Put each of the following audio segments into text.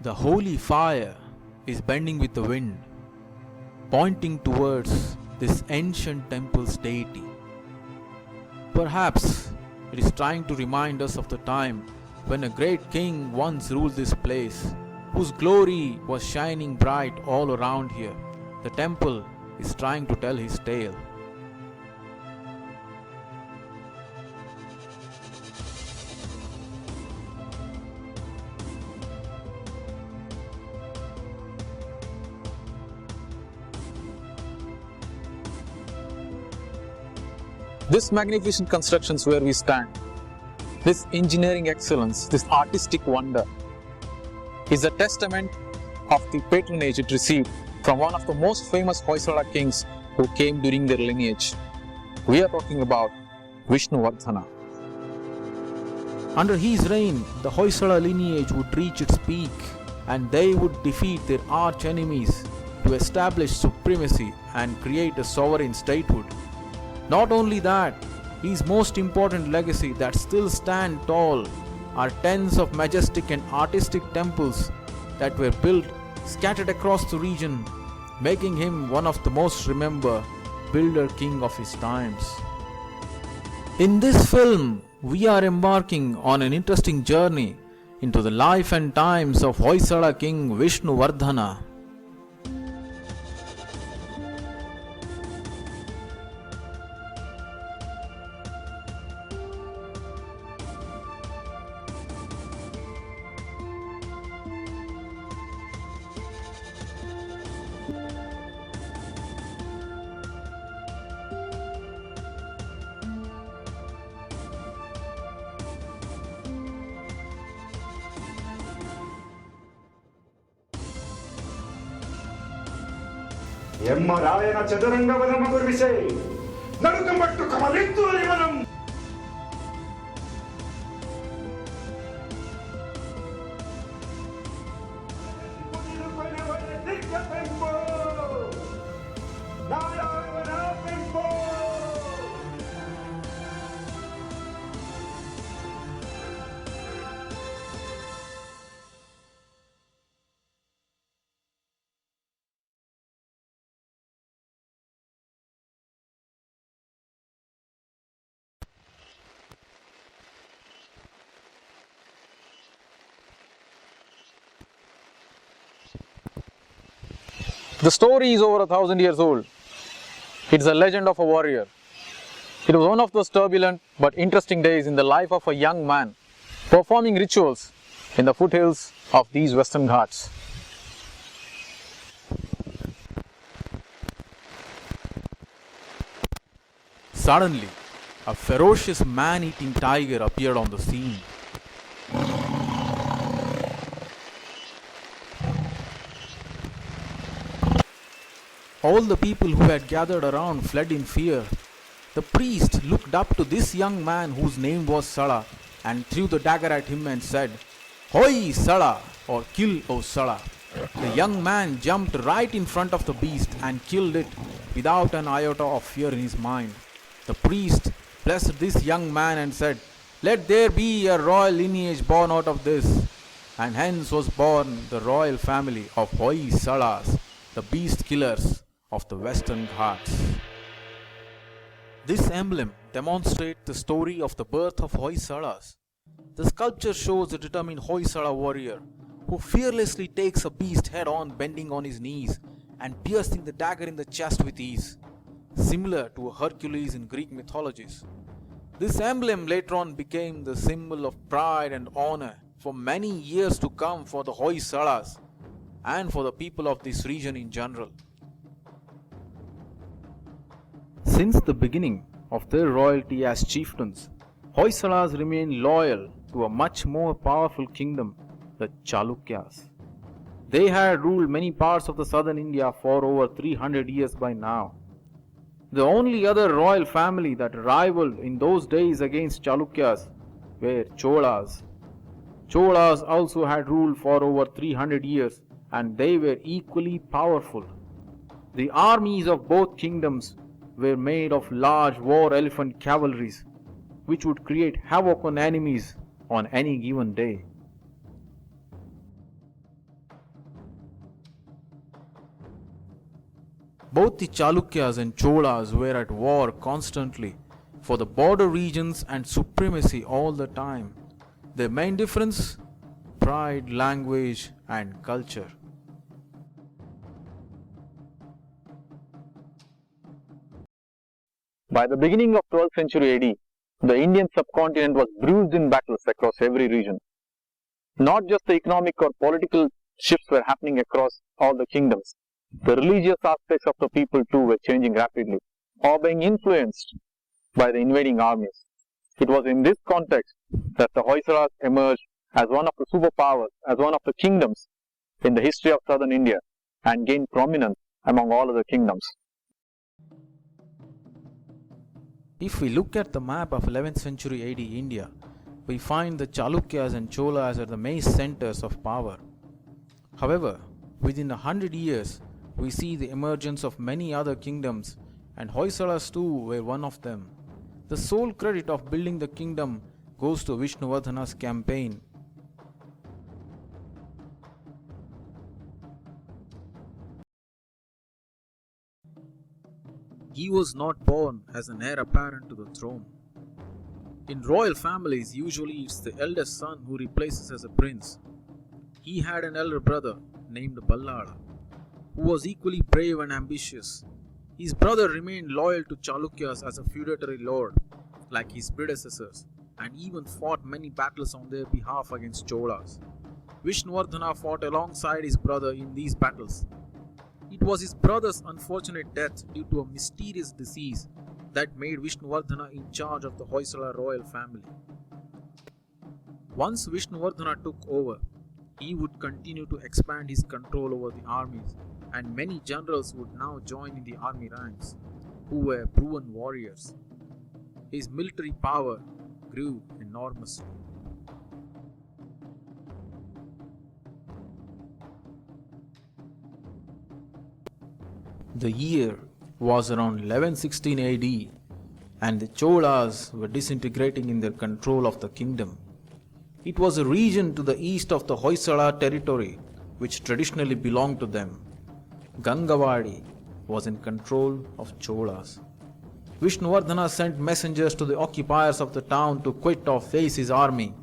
The holy fire is bending with the wind, pointing towards this ancient temple's deity. Perhaps it is trying to remind us of the time when a great king once ruled this place, whose glory was shining bright all around here. The temple is trying to tell his tale. This magnificent constructions where we stand, this engineering excellence, this artistic wonder is a testament of the patronage it received from one of the most famous Hoysala kings who came during their lineage. We are talking about Vishnuvardhana. Under his reign, the Hoysala lineage would reach its peak and they would defeat their arch enemies to establish supremacy and create a sovereign statehood. Not only that, his most important legacy that still stand tall are tens of majestic and artistic temples that were built scattered across the region, making him one of the most remembered builder king of his times. In this film, we are embarking on an interesting journey into the life and times of Hoysala king Vishnuvardhana. ಎಮ್ಮರಾಯನ ಚದುರಂಗವನ ಮಗುರ್ವಿಸೆ ನಡುಕಂಬಟ್ಟು ಕಮಲಿತ್ತು ಅರಿವನಂ The story is over 1,000 years old. It's a legend of a warrior. It was one of those turbulent but interesting days in the life of a young man performing rituals in the foothills of these Western Ghats. Suddenly, a ferocious man-eating tiger appeared on the scene. All the people who had gathered around fled in fear. The priest looked up to this young man whose name was Sala and threw the dagger at him and said, "Hoysala," or "Kill, O Sala." The young man jumped right in front of the beast and killed it without an iota of fear in his mind. The priest blessed this young man and said, "Let there be a royal lineage born out of this." And hence was born the royal family of Hoysalas, the beast killers of the Western Ghats. This emblem demonstrates the story of the birth of Hoysalas. The sculpture shows a determined Hoysala warrior who fearlessly takes a beast head on, bending on his knees and piercing the dagger in the chest with ease, similar to a Hercules in Greek mythologies. This emblem later on became the symbol of pride and honor for many years to come for the Hoysalas and for the people of this region in general. Since the beginning of their royalty as chieftains, Hoysalas remained loyal to a much more powerful kingdom, the Chalukyas. They had ruled many parts of the southern India for over 300 years by now. The only other royal family that rivaled in those days against Chalukyas were Cholas. Cholas also had ruled for over 300 years and they were equally powerful. The armies of both kingdoms were made of large war elephant cavalries, which would create havoc on enemies on any given day. Both the Chalukyas and Cholas were at war constantly for the border regions and supremacy all the time. Their main difference? Pride, language, and culture. By the beginning of 12th century AD, the Indian subcontinent was bruised in battles across every region. Not just the economic or political shifts were happening across all the kingdoms. The religious aspects of the people too were changing rapidly, or being influenced by the invading armies. It was in this context that the Hoysalas emerged as one of the superpowers, as one of the kingdoms in the history of southern India, and gained prominence among all other kingdoms. If we look at the map of 11th century AD India, we find the Chalukyas and Cholas are the main centers of power. However, within 100 years, we see the emergence of many other kingdoms, and Hoysalas too were one of them. The sole credit of building the kingdom goes to Vishnuvardhana's campaign. He was not born as an heir apparent to the throne. In royal families, usually it's the eldest son who replaces as a prince. He had an elder brother named Belur, who was equally brave and ambitious. His brother remained loyal to Chalukyas as a feudatory lord, like his predecessors, and even fought many battles on their behalf against Cholas. Vishnuvardhana fought alongside his brother in these battles. It was his brother's unfortunate death due to a mysterious disease that made Vishnuvardhana in charge of the Hoysala royal family. Once Vishnuvardhana took over, he would continue to expand his control over the armies, and many generals would now join in the army ranks, who were proven warriors. His military power grew enormously. The year was around 1116 AD, and the Cholas were disintegrating in their control of the kingdom. It was a region to the east of the Hoysala territory, which traditionally belonged to them. Gangavadi was in control of Cholas. Vishnuvardhana sent messengers to the occupiers of the town to quit or face his army.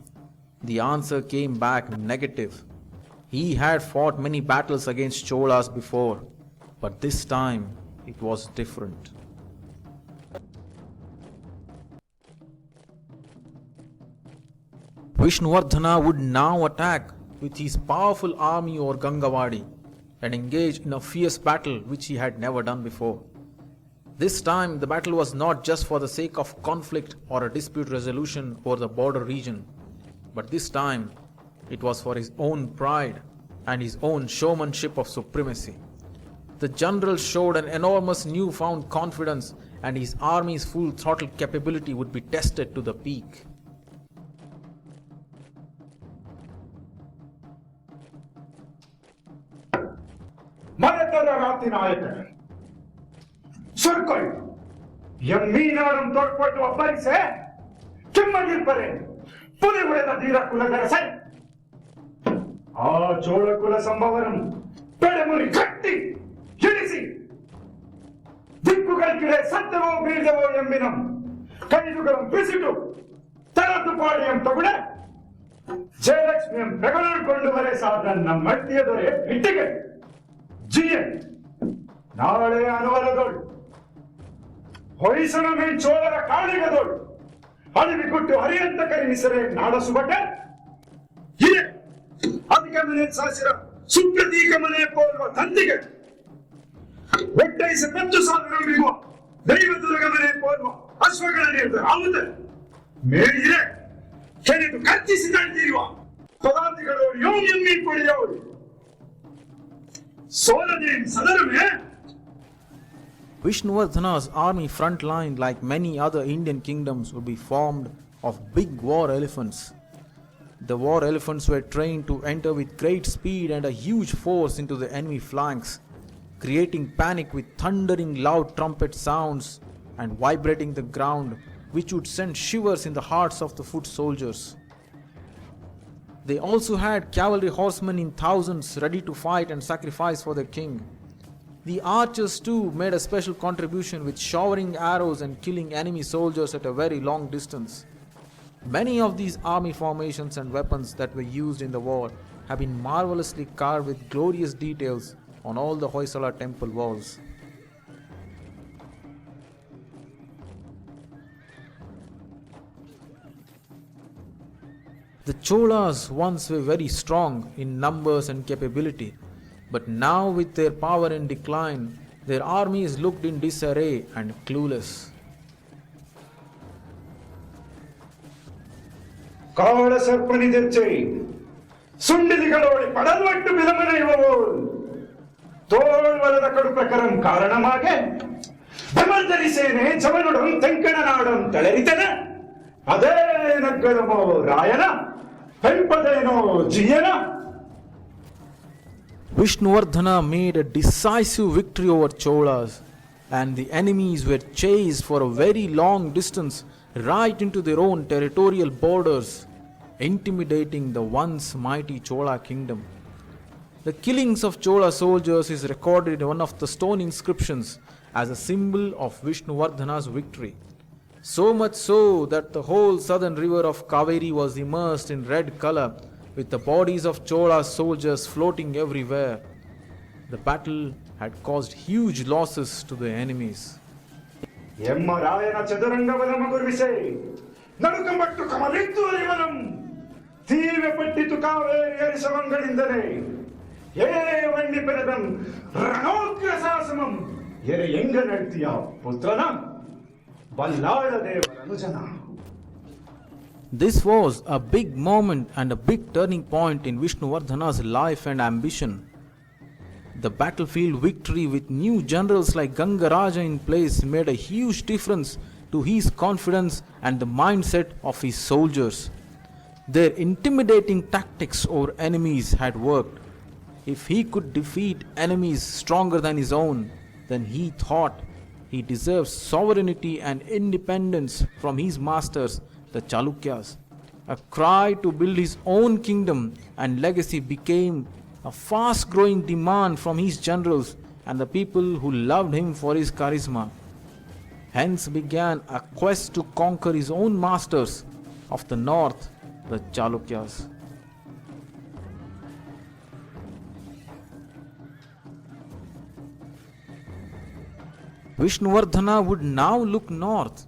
The answer came back negative. He had fought many battles against Cholas before, but this time it was different. Vishnuvardhana would now attack with his powerful army over Gangavadi and engage in a fierce battle which he had never done before. This time the battle was not just for the sake of conflict or a dispute resolution over the border region, but this time it was for his own pride and his own showmanship of supremacy. The general showed an enormous newfound confidence, and his army's full throttle capability would be tested to the peak. மனத்தர ராத்தி நாயக்கர் சொற்கொள் எம் மீனாரும் தோற்பட்டு ஒப்பரிசே கிம்மகிற்பரே புலி உழைத தீர குலதரசை ಆ ಚೋಳ ಕುಲ ಸಂಭವರಂ ಪೆಡಮುರಿ ಕಟ್ಟಿ ಇಳಿಸಿ ದಿಕ್ಕುಗಳಿಕಿಡೆ ಸತ್ತವೋ ಬೀಳವೋ ಎಂಬಿನಂ ಕೈದುಗಳನ್ನು ಬಿಸಿಟು ತರದು ಪಾಡಿಯಂ ತಗುಡ ಜಯಲಕ್ಷ್ಮಿಯಂ ಬೆಗಳೂರು ವರೆ ಸಾದ ನಮ್ಮ ಮಟ್ಟಿಯ ದೊರೆ ಇಟ್ಟಿಗೆ ಜಿಯೆ ನಾಳೆ ಅನುವರದೋಳು ಹೊಯ್ಸಳ ಮೇಲ್ ಚೋಳರ ಕಾಳಿಗದೋಳು ಅಳಿವಿ ಕೊಟ್ಟು ಹರಿಯಂತ ಕರಿಮಿಸರೆ ನಾಡಸುಬಟ ಇದೆ ಅದಕ್ಕೆ ಮನೆ ಸಾಸಿರ ಸುಪ್ರತೀಕ ಮನೆ ಪೋಲ್ವ ತಂದಿಗೆ ಒಟ್ಟೈಸ 10,000 ದೈವದುರ್ಗ ಮನೆ ಪೋಲ್ವ ಅಶ್ವಗಳಲ್ಲಿ ಆವುದ ಮೇಲಿರೆ ಕೆರೆದು ಕತ್ತಿಸಿ ತಳ್ಳಿರುವ ಪದಾರ್ಥಗಳು ಎಮ್ಮಿ ಪಡೆಯವರು ಸೋಲದೇನ್ ಸದರಮೇ. Vishnuvardhana's army front line, like many other Indian kingdoms, would be formed of big war elephants. The war elephants were trained to enter with great speed and a huge force into the enemy flanks, creating panic with thundering loud trumpet sounds and vibrating the ground, which would send shivers in the hearts of the foot soldiers. They also had cavalry horsemen in thousands ready to fight and sacrifice for their king. The archers too made a special contribution with showering arrows and killing enemy soldiers at a very long distance. Many of these army formations and weapons that were used in the war have been marvelously carved with glorious details on all the Hoysala temple walls. The Cholas once were very strong in numbers and capability, but now with their power in decline, their armies looked in disarray and clueless. കാള സർപ്പനിതച്ചേ സുണ്ടിലികളോട് പടൽവട്ട് വിലമനയുവോൾ തോൾവലത കടുപ്രಕರಂ ಕಾರಣಮಾಗೆ ಬೆಮರ್ದರಿ ಸೇನೆ ಚವನುಡಂ ತೆಂಕಣನಾಡಂ ತಳರಿತನ ಅದೇ ನಗ್ಗದಮೋ ರಾಯನ ಪೆಂಪದೇನೋ ಜಿಯನ. Vishnuvardhana made a decisive victory over Cholas, and the enemies were chased for a very long distance right into their own territorial borders, intimidating the once mighty Chola kingdom. The killings of Chola soldiers is recorded in one of the stone inscriptions as a symbol of Vishnuvardhana's victory. So much so that the whole southern river of Kaveri was immersed in red color, with the bodies of Chola soldiers floating everywhere. The battle had caused huge losses to the enemies. ಎಮ್ಮ ರಾಯನ ಚದುರಂಗವನ ಮಗುರ್ವಿಸೆ ನಡುಕಂಬಟ್ಟು ಕಮಲಿತ್ತು ಅರಿವನಂ ತೀವ್ರ ಪಟ್ಟಿತು ಕಾವೇರಿ ಹರಿಸವಂಗಳಿಂದಲೇ ಏ ವಣ್ಣಿ ಪೆರದಂ ರಣೋಗ್ರ ಸಾಸಮಂ ಎರೆ ಎಂಗ ನಡ್ತಿಯ ಪುತ್ರನ ಬಲ್ಲಾಳ ದೇವರ ಅನುಜನ. This was a big moment and a big turning point in Vishnuvardhana's life and ambition. The battlefield victory with new generals like Gangaraja in place made a huge difference to his confidence and the mindset of his soldiers. Their intimidating tactics over enemies had worked. If he could defeat enemies stronger than his own, then he thought he deserved sovereignty and independence from his masters, the Chalukyas. A cry to build his own kingdom and legacy became a fast-growing demand from his generals and the people who loved him for his charisma. Hence began a quest to conquer his own masters of the north, the Chalukyas. Vishnuvardhana would now look north.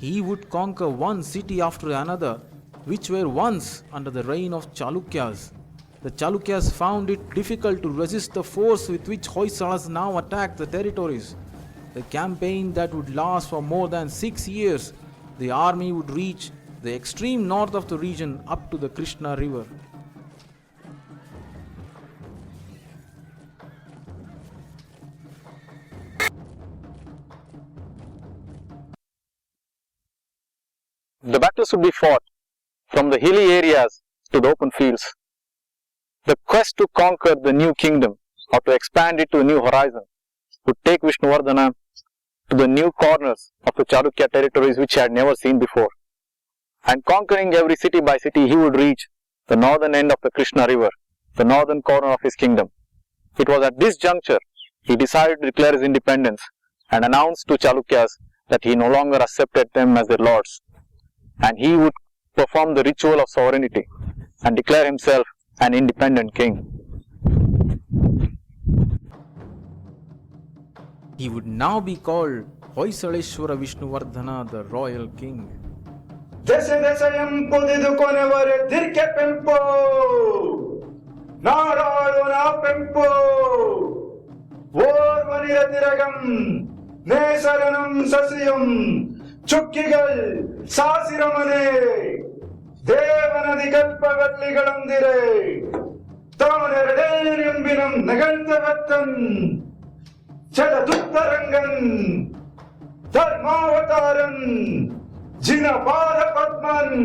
He would conquer one city after another, which were once under the reign of Chalukyas. The Chalukyas found it difficult to resist the force with which Hoysalas now attacked the territories. The campaign that would last for more than 6 years, the army would reach the extreme north of the region up to the Krishna river. The battles would be fought from the hilly areas to the open fields. The quest to conquer the new kingdom or to expand it to a new horizon would take Vishnuvardhana to the new corners of the Chalukya territories which he had never seen before. And conquering every city by city, he would reach the northern end of the Krishna river, the northern corner of his kingdom. It was at this juncture he decided to declare his independence and announced to Chalukyas that he no longer accepted them as their lords, and he would perform the ritual of sovereignty and declare himself an independent king. He would now be called Hoysaleshwara Vishnuvardhana, the royal king. ದೆಸೆ ದೆಸೆಯಂ ಪುದಿದು ಕೊನೆವರೆ ದಿರ್ಕೆ ಪೆಂಪೋ ನಾಡಾಳು ನಾ ಪೆಂಪೋ ಓರ್ವನಿರ ತಿರಗಂ ನೇಸರನಂ ಸಸಿಯಂ ಚುಕ್ಕಿಗಳು ಸಾಸಿರಮನೆ ದೇವನದಿ ಕಲ್ಪಗಲ್ಲಿಗಳೊಂದಿರೆ ತಾನೆರಡೇನೆಂಬಿನಂ ನಗಳ್ತವತ್ತನ್ ಚಲದುತ್ತರಂಗನ್ ಧರ್ಮಾವತಾರನ್ ಜಿನಪಾದ ಪದ್ಮನ್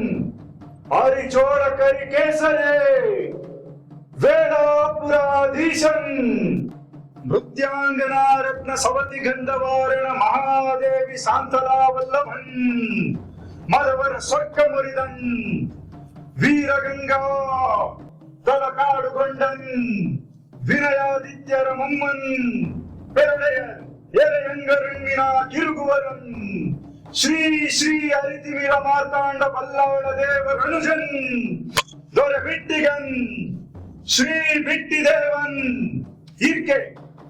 ಹರಿಚೋಳ ಕರಿಕೇಸರೇ ವೇಳಾಪುರಾಧೀಶನ್ ಮೃತ್ಯಾಂಗನಾ ರತ್ನ ಸವತಿ ಗಂಧವಾರಣ ಮಹಾದೇವಿ ಸಾಂತಲಾವಲ್ಲಭನ್ ಮದವರ ಸ್ವರ್ಗ ಮುರಿದನ್ ವೀರಗಂಗಾ ತಲಕಾಡುಗೊಂಡನ್ ವಿನಯಾದಿತ್ಯರ ಮೊಮ್ಮನ್ பெருடையர் எரையங்கருண்ணினா கிருகுவரன் ஸ்ரீ ஸ்ரீ அரிதிமிர மார்த்தாண்ட பல்லாவள தேவ கனுஜன் தொர விட்டிகன் ஸ்ரீ விட்டி தேவன் இருக்கே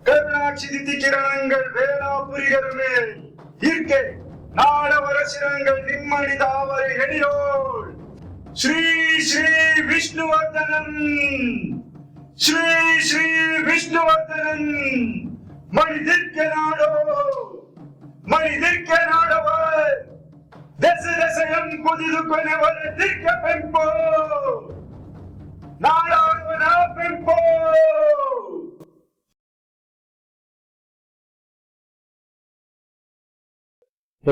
கருணாட்சி திதி கிரணங்கள் வேளாபுரிகருமே இருக்கே நாடவரசிரங்கள் நிம்மணி தாவரை எழிலோள் Sri Sri Vishnuvardhanan Sri Sri Vishnuvardhanan மணிதிர்க்க நாடோ மணிதிர்க்க நாடவர் ದೆಸ ದೆಸೆಯಂ ಕುದಿದು ಕೊನೆವರೆದಿರ್ಕ ಪೆಂಪೋ ನಾಡವನ ಪೆಂಪೋ.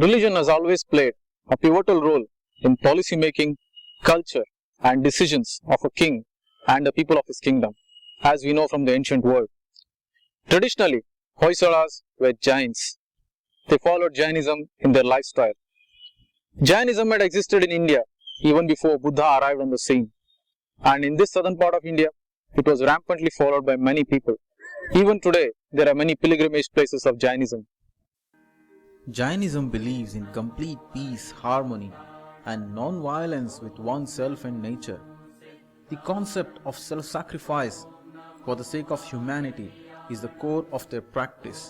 Religion has always played a pivotal role in policy making, culture and decisions of a king and the people of his kingdom, as we know from the ancient world. Traditionally, Hoysalas were Jains. They followed Jainism in their lifestyle. Jainism had existed in India even before Buddha arrived on the scene. And in this southern part of India, it was rampantly followed by many people. Even today, there are many pilgrimage places of Jainism. Jainism believes in complete peace, harmony, and non-violence with oneself and nature. The concept of self-sacrifice for the sake of humanity is the core of their practice.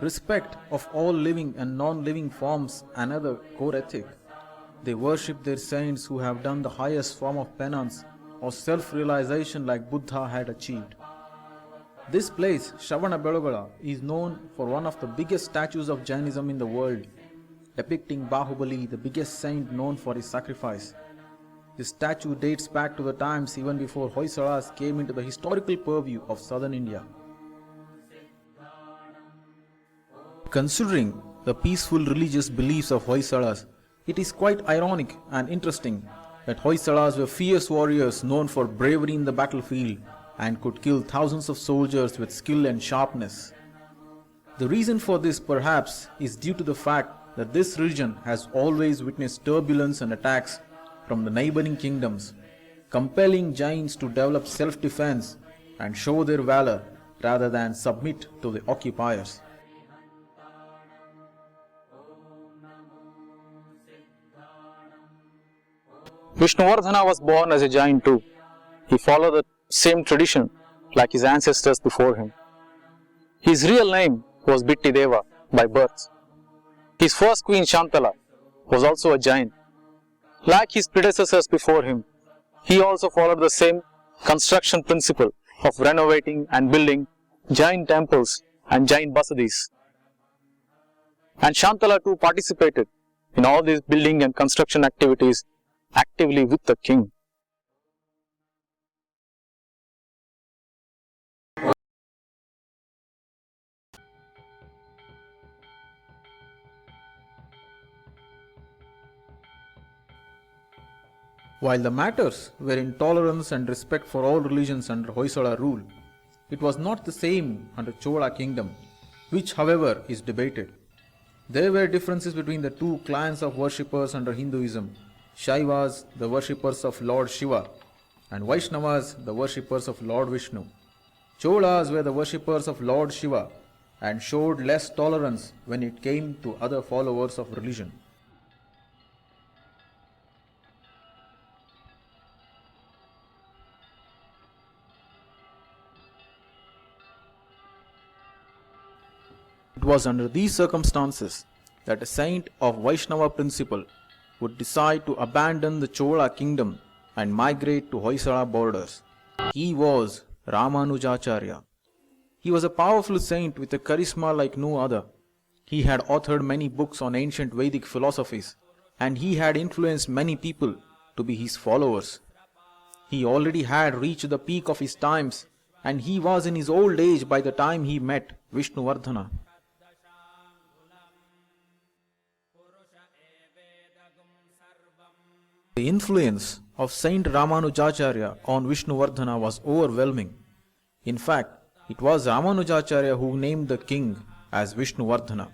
Respect of all living and non-living forms another core ethic. They worship their saints who have done the highest form of penance or self-realization like Buddha had achieved. This place, Shravanabelagala, is known for one of the biggest statues of Jainism in the world, depicting Bahubali, the biggest saint known for his sacrifice. This statue dates back to the times even before Hoysalas came into the historical purview of southern India. Considering the peaceful religious beliefs of Hoysalas, it is quite ironic and interesting that Hoysalas were fierce warriors known for bravery in the battlefield and could kill thousands of soldiers with skill and sharpness. The reason for this perhaps is due to the fact that this region has always witnessed turbulence and attacks from the neighboring kingdoms, compelling Jains to develop self-defense and show their valor rather than submit to the occupiers. Vishnuvardhana was born as a Jain too. He followed the same tradition like his ancestors before him. His real name was Bitti Deva by birth. His first queen Shantala was also a Jain. Like his predecessors before him, he also followed the same construction principle of renovating and building Jain temples and Jain basadis. And Shantala too participated in all these building and construction activities actively with the king. While the matters were in tolerance and respect for all religions under Hoysala rule, it was not the same under Chola kingdom, which however is debated. There were differences between the two clans of worshippers under Hinduism, Shaivas, the worshippers of Lord Shiva, and Vaishnavas, the worshippers of Lord Vishnu. Cholas were the worshippers of Lord Shiva and showed less tolerance when it came to other followers of religion. It was under these circumstances that a saint of Vaishnava principle would decide to abandon the Chola kingdom and migrate to Hoysala borders. He was Ramanujacharya. He was a powerful saint with a charisma like no other. He had authored many books on ancient Vedic philosophies, and he had influenced many people to be his followers. He already had reached the peak of his times, and he was in his old age by the time he met Vishnuvardhana. The influence of Saint Ramanujacharya on Vishnuvardhana was overwhelming. In fact, it was Ramanujacharya who named the king as Vishnuvardhana,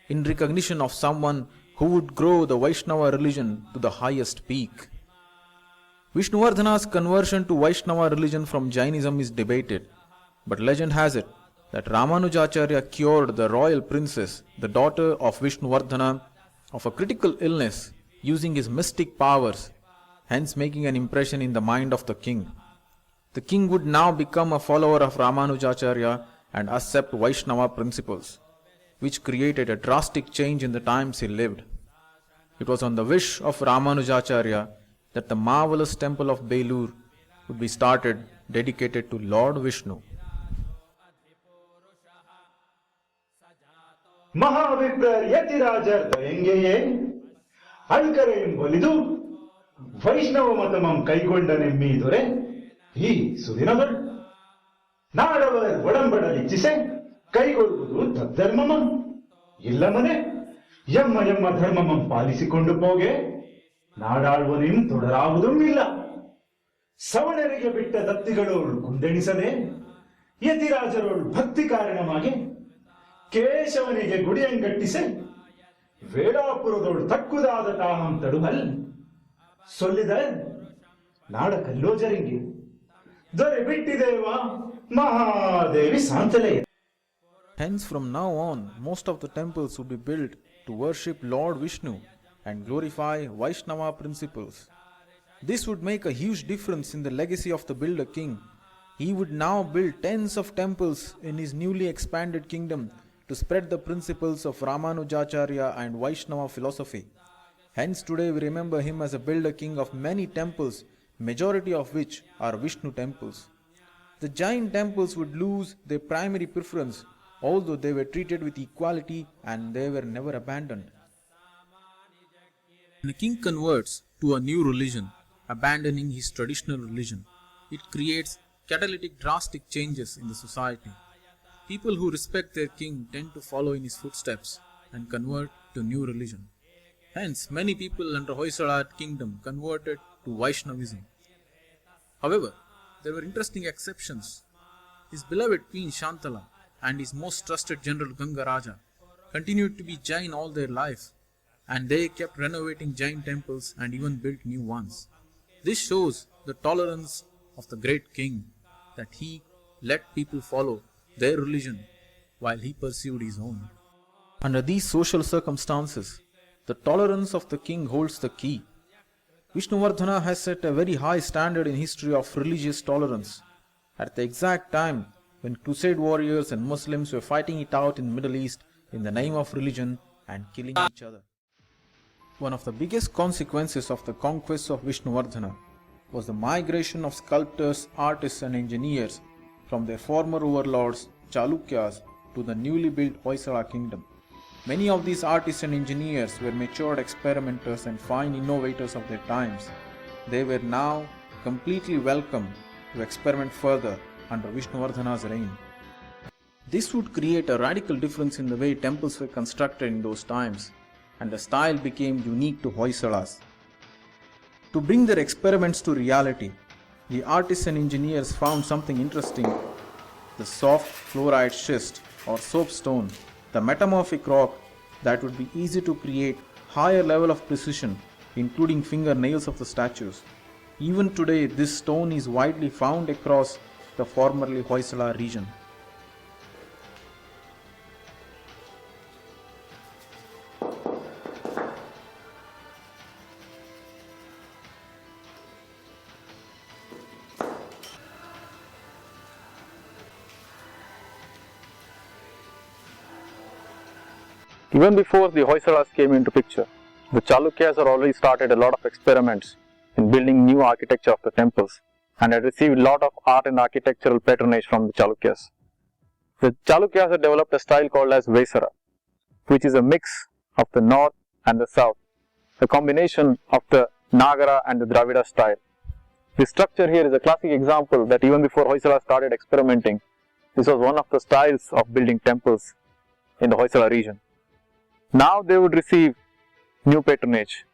in recognition of someone who would grow the Vaishnava religion to the highest peak. Vishnuvardhana's conversion to Vaishnava religion from Jainism is debated, but legend has it that Ramanujacharya cured the royal princess, the daughter of Vishnuvardhana, of a critical illness using his mystic powers, hence making an impression in the mind of the king. The king would now become a follower of Ramanujacharya and accept Vaishnava principles, which created a drastic change in the times he lived. It was on the wish of Ramanujacharya that the marvelous temple of Belur would be started, dedicated to Lord Vishnu. ಮಹಾವಿಪ್ರರ್ ಯತಿರಾಜರ್ ದಯಂಗೆಯೇ ಅಳ್ಕರೆಂ ಒಲಿದು ವೈಷ್ಣವ ಮತಮಂ ಕೈಗೊಂಡನೆಮ್ಮೀದೊರೆ ಈ ಸುದಿನಗಳು ನಾಡವರ್ ಒಡಂಬಡಲಿಚ್ಛಿಸೆ ಕೈಗೊಳ್ಳುವುದು ತದ್ಧರ್ಮಮಂ ಇಲ್ಲ ಮನೆ ಎಮ್ಮ ಎಮ್ಮ ಧರ್ಮಮಂ ಪಾಲಿಸಿಕೊಂಡು ಹೋಗೆ ನಾಡಾಳುವನಿಂ ತೊಡರಾವುದೂ ಇಲ್ಲ ಸವಣರಿಗೆ ಬಿಟ್ಟ ದತ್ತಿಗಳೋಳು ಕುಂದೆಣಿಸದೆ ಯತಿರಾಜರೋಳು ಭಕ್ತಿ ಕಾರಣವಾಗಿ ಕೇಶವನಿಗೆ ಗುಡಿಯಂಗಟ್ಟಿಸೆ ವೇಳಾಪುರದೋಳು ತಕ್ಕುದಾದ ತಾಹಂ ತಡುವಲ್ ಸೊಲ್ಲಿದ ನಾಡ ಕಲ್ಲೋಜರಿಂಗಿ ದೊರೆ ಬಿಟ್ಟಿದೇವ Mahadevi ಸಾಂತಲೆಯ. Hence from now on, most of the temples would be built to worship Lord Vishnu and glorify Vaishnava principles. This would make a huge difference in the legacy of the builder king. He would now build tens of temples in his newly expanded kingdom to spread the principles of Ramanujacharya and Vaishnava philosophy. Hence today we remember him as a builder king of many temples, majority of which are Vishnu temples. The Jain temples would lose their primary preference, although they were treated with equality and they were never abandoned. When a king converts to a new religion, abandoning his traditional religion, it creates catalytic drastic changes in the society. People who respect their king tend to follow in his footsteps and convert to new religion. Hence, many people under Hoysala kingdom converted to Vaishnavism. However, there were interesting exceptions. His beloved Queen Shantala and his most trusted general Ganga Raja continued to be Jain all their life, and they kept renovating Jain temples and even built new ones. This shows the tolerance of the great king, that he let people follow their religion while he pursued his own. Under these social circumstances, the tolerance of the king holds the key. Vishnuvardhana has set a very high standard in history of religious tolerance. At the exact time when crusade warriors and Muslims were fighting it out in the Middle East in the name of religion and killing each other. One of the biggest consequences of the conquests of Vishnuvardhana was the migration of sculptors, artists and engineers from their former overlords, Chalukyas, to the newly built Hoysala kingdom. Many of these artists and engineers were matured experimenters and fine innovators of their times. They were now completely welcome to experiment further under Vishnuvardhana's reign. This would create a radical difference in the way temples were constructed in those times, and the style became unique to Hoysalas. To bring their experiments to reality, the artists and engineers found something interesting: the soft fluoride schist or soapstone, the metamorphic rock that would be easy to create higher level of precision, including fingernails of the statues. Even today, this stone is widely found across the formerly Hoysala region. Even before the Hoysalas came into picture, the Chalukyas had already started a lot of experiments in building new architecture of the temples and had received a lot of art and architectural patronage from the Chalukyas. The Chalukyas had developed a style called as Vesara, which is a mix of the north and the south, a combination of the Nagara and the Dravida style. This structure here is a classic example that even before Hoysala started experimenting, this was one of the styles of building temples in the Hoysala region. Now they would receive new patronage.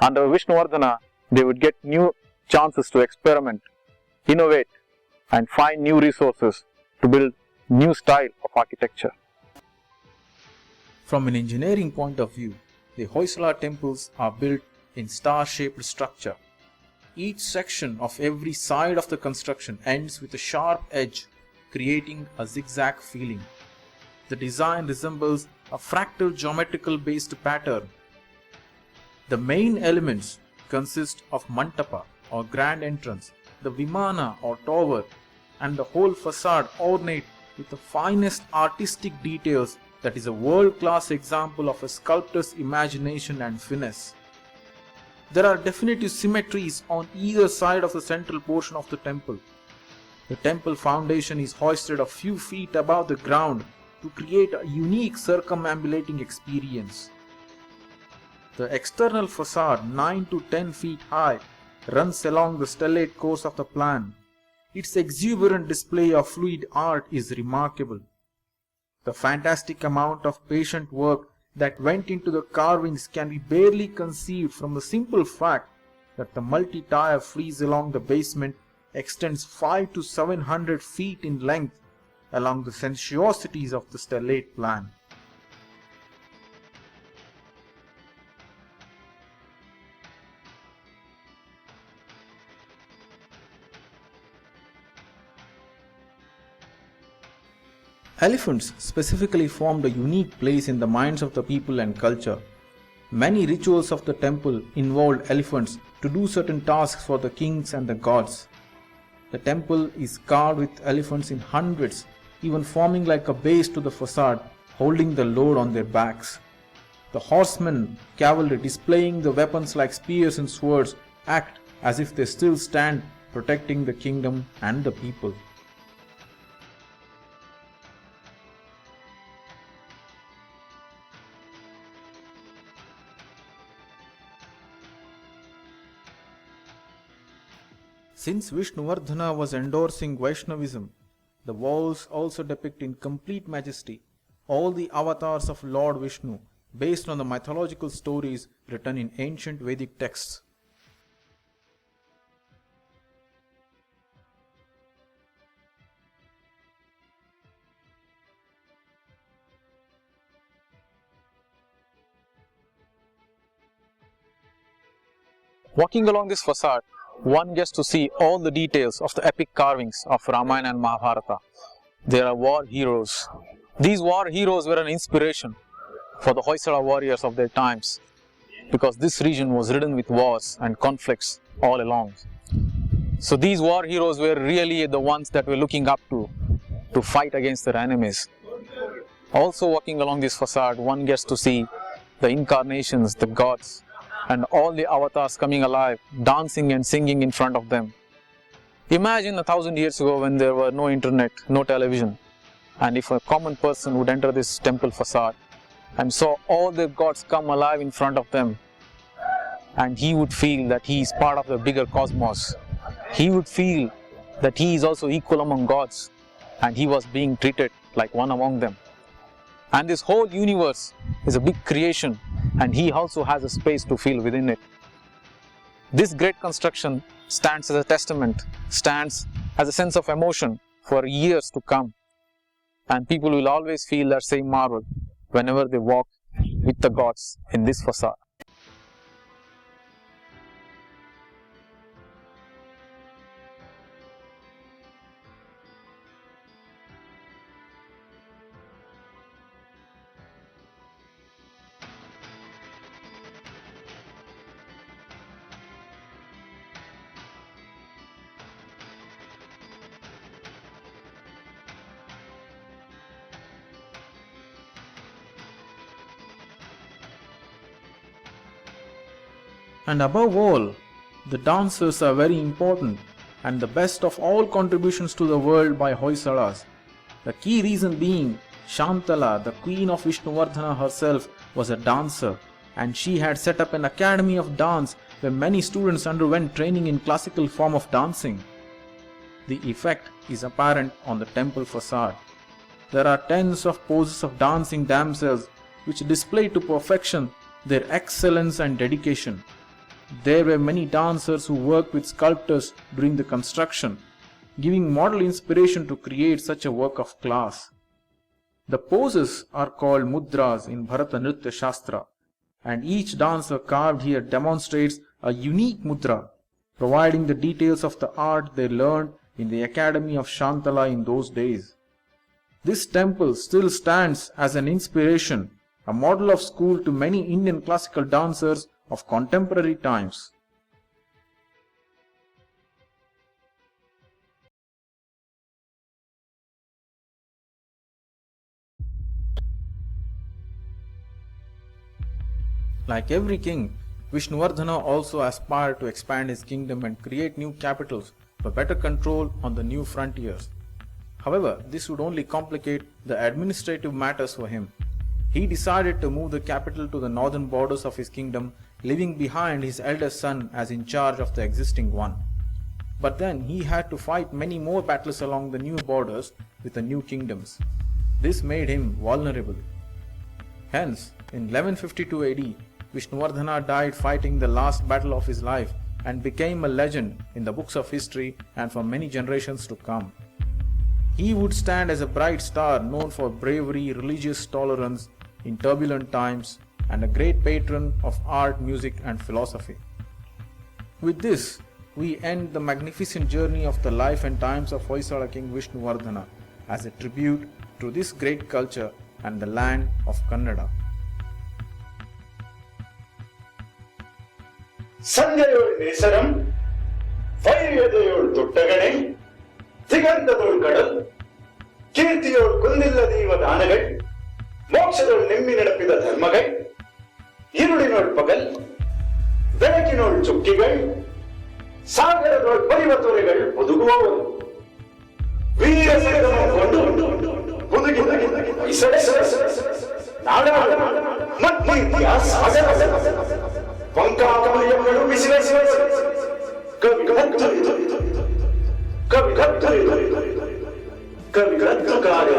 Under Vishnuvardhana, they would get new chances to experiment, innovate and find new resources to build new style of architecture. From an engineering point of view, the Hoysala temples are built in star-shaped structure. Each section of every side of the construction ends with a sharp edge creating a zigzag feeling. The design resembles a fractal geometrical based pattern. The main elements consist of mantapa or grand entrance, the vimana or tower, and the whole facade ornate with the finest artistic details that is a world-class example of a sculptor's imagination and finesse. There are definitive symmetries on either side of the central portion of the temple. The temple foundation is hoisted a few feet above the ground to create a unique circumambulating experience. The external facade, 9 to 10 feet high, runs along the stellate course of the plan. Its exuberant display of fluid art is remarkable. The fantastic amount of patient work that went into the carvings can be barely conceived from the simple fact that the multi-tier frieze along the basement extends 5 to 700 feet in length along the sensuosities of the stellate plan. Elephants specifically formed a unique place in the minds of the people and culture. Many rituals of the temple involved elephants to do certain tasks for the kings and the gods. The temple is carved with elephants in hundreds, even forming like a base to the facade, holding the load on their backs. The horsemen, cavalry displaying the weapons like spears and swords, act as if they still stand protecting the kingdom and the people. Since Vishnuvardhana was endorsing Vaishnavism, the walls also depict in complete majesty all the avatars of Lord Vishnu based on the mythological stories written in ancient Vedic texts. Walking along this facade, one gets to see all the details of the epic carvings of Ramayana and Mahabharata. There are war heroes. These war heroes were an inspiration for the Hoysala warriors of their times, because this region was ridden with wars and conflicts all along. So these war heroes were really the ones that were looking up to fight against their enemies. Also walking along this facade, one gets to see the incarnations, the gods, and all the avatars coming alive, dancing and singing in front of them. Imagine 1,000 years ago when there were no internet, no television, and if a common person would enter this temple facade and saw all the gods come alive in front of them, and he would feel that he is part of the bigger cosmos. He would feel that he is also equal among gods, and he was being treated like one among them. And this whole universe is a big creation, and he also has a space to feel within it. This great construction stands as a testament, stands as a sense of emotion for years to come. And people will always feel that same marvel whenever they walk with the gods in this facade. And above all, the dancers are very important and the best of all contributions to the world by Hoysalas. The key reason being, Shantala, the queen of Vishnuvardhana herself, was a dancer, and she had set up an academy of dance where many students underwent training in classical form of dancing. The effect is apparent on the temple facade. There are tens of poses of dancing damsels which display to perfection their excellence and dedication. There were many dancers who worked with sculptors during the construction, giving model inspiration to create such a work of class. The poses are called mudras in Bharata Nritya Shastra, and each dancer carved here demonstrates a unique mudra, providing the details of the art they learned in the academy of Shantala in those days. This temple still stands as an inspiration, a model of school to many Indian classical dancers of contemporary times. Like every king, Vishnuvardhana also aspired to expand his kingdom and create new capitals for better control on the new frontiers. However, this would only complicate the administrative matters for him. He decided to move the capital to the northern borders of his kingdom, leaving behind his eldest son as in charge of the existing one. But then he had to fight many more battles along the new borders with the new kingdoms. This made him vulnerable. Hence, in 1152 AD, Vishnuvardhana died fighting the last battle of his life and became a legend in the books of history and for many generations to come. He would stand as a bright star known for bravery, religious tolerance in turbulent times, and a great patron of art, music, and philosophy. With this, we end the magnificent journey of the life and times of Hoysala King Vishnuvardhana as a tribute to this great culture and the land of Kannada. ಸಂಜೆಯೋಳ್ ನೇಸರಂ ವೈರ್ಯದೆಯೋಳ್ ತೊಟ್ಟಗಣೆ ದಿಗಂತದೋಳ್ ಕಡಲ್ ಕೀರ್ತಿಯೋಳ್ ಕುಂದಿಲ್ಲದೀವ ದಾನಗಳ್ ಮೋಕ್ಷದೋಳ್ ನೆಮ್ಮಿ ನಡೆಪಿದ ಧರ್ಮಗಳ್ ഇരുളിനോൾ പകൽ ಬೆಳಕಿನೋಳ್ ಚುಕ್ಕಿಗಳ್ ಸಾಗರದೋಳ್ ಪರಿವ ತೊರೆಗಳ್ ಒದುಗುವವರು ವೀರ ಕೊಂಡು ಹುದುಗಿ ಹೊಯ್ಸಳೆ ನಾಡಾಡ ಮತ್ತೀರ್ತಿಯ ಸಾಗರ ಪಂಕಾಮಯಗಳು ಬಿಸಿಲೆಸಿವೆ ಕವಿಗತ್ತು ಕಾರ್ಯ